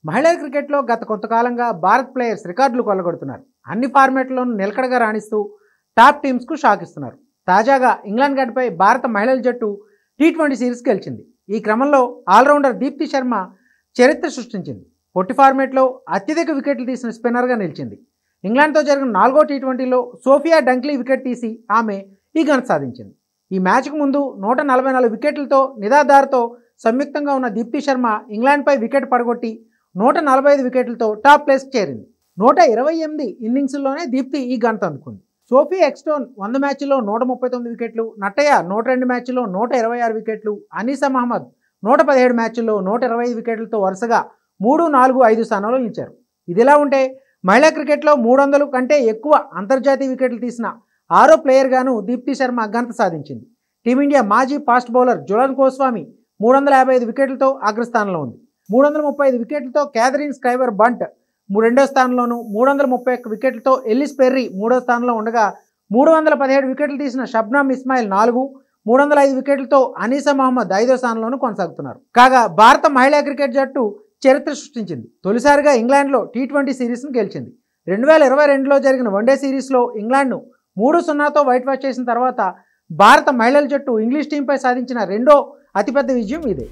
మహిళల క్రికెట్లో గత కొంతకాలంగా భారత్ ప్లేయర్స్ రికార్డులు కొల్లగొడుతున్నారు. అన్ని ఫార్మాట్లలోనూ నిలకడగా రాణిస్తూ టాప్ టీమ్స్కు షాక్ ఇస్తున్నారు. తాజాగా ఇంగ్లాండ్ గడ్డపై భారత మహిళల జట్టు టీ20 సిరీస్ గెలిచింది. ఈ క్రమంలో ఆల్రౌండర్ దీప్తి శర్మ చరిత్ర సృష్టించింది. పొట్టి ఫార్మాట్లో అత్యధిక వికెట్లు తీసిన స్పిన్నర్గా నిలిచింది. ఇంగ్లాండ్తో జరిగిన 4వ టీ20లో సోఫియా డంక్లీ వికెట్ తీసి ఆమె ఈ ఘనత సాధించింది. ఈ మ్యాచ్కు ముందు 144 వికెట్లతో నిదాదార్తో సంయుక్తంగా ఉన్న దీప్తి శర్మ ఇంగ్లాండ్పై వికెట్ పడగొట్టి 145 వికెట్లతో టాప్ ప్లేస్కి చేరింది. 128 ఇన్నింగ్స్లోనే దీప్తి ఈ ఘనత అందుకుంది. సోఫీ ఎక్స్టోన్ 100 మ్యాచ్ల్లో 139 వికెట్లు, నట్టయ్య 102 మ్యాచ్ల్లో 126 వికెట్లు, అనీసా మహమ్మద్ 117 మ్యాచ్ల్లో 125 వికెట్లతో వరుసగా 3, 4, 5 స్థానాల్లో నిలిచారు. ఇదిలా ఉంటే మహిళా క్రికెట్లో 300 కంటే ఎక్కువ అంతర్జాతీయ వికెట్లు తీసిన 6వ ప్లేయర్గాను దీప్తి శర్మ ఘనత సాధించింది. టీమిండియా మాజీ ఫాస్ట్ బౌలర్ జులన్ గోస్వామి 355 వికెట్లతో అగ్రస్థానంలో ఉంది. 335 వికెట్లతో క్యాథరిన్ స్క్రైవర్ బంట్ రెండో స్థానంలోను, 331 వికెట్లతో ఎల్లిస్ పెర్రీ మూడో స్థానంలో ఉండగా 317 వికెట్లు తీసిన షబ్నామ్ ఇస్మాయిల్ 4, 305 వికెట్లతో అనీసా మహమ్మద్ 5వ స్థానంలోనూ కొనసాగుతున్నారు. కాగా భారత మహిళా క్రికెట్ జట్టు చరిత్ర సృష్టించింది. తొలిసారిగా ఇంగ్లాండ్లో టీ20 సిరీస్ను గెలిచింది. 2022లో జరిగిన వన్డే సిరీస్లో ఇంగ్లాండ్ను 3-0తో వైట్ వాష్ చేసిన తర్వాత భారత మహిళల జట్టు ఇంగ్లీష్ టీంపై సాధించిన రెండో అతిపెద్ద విజయం ఇదే.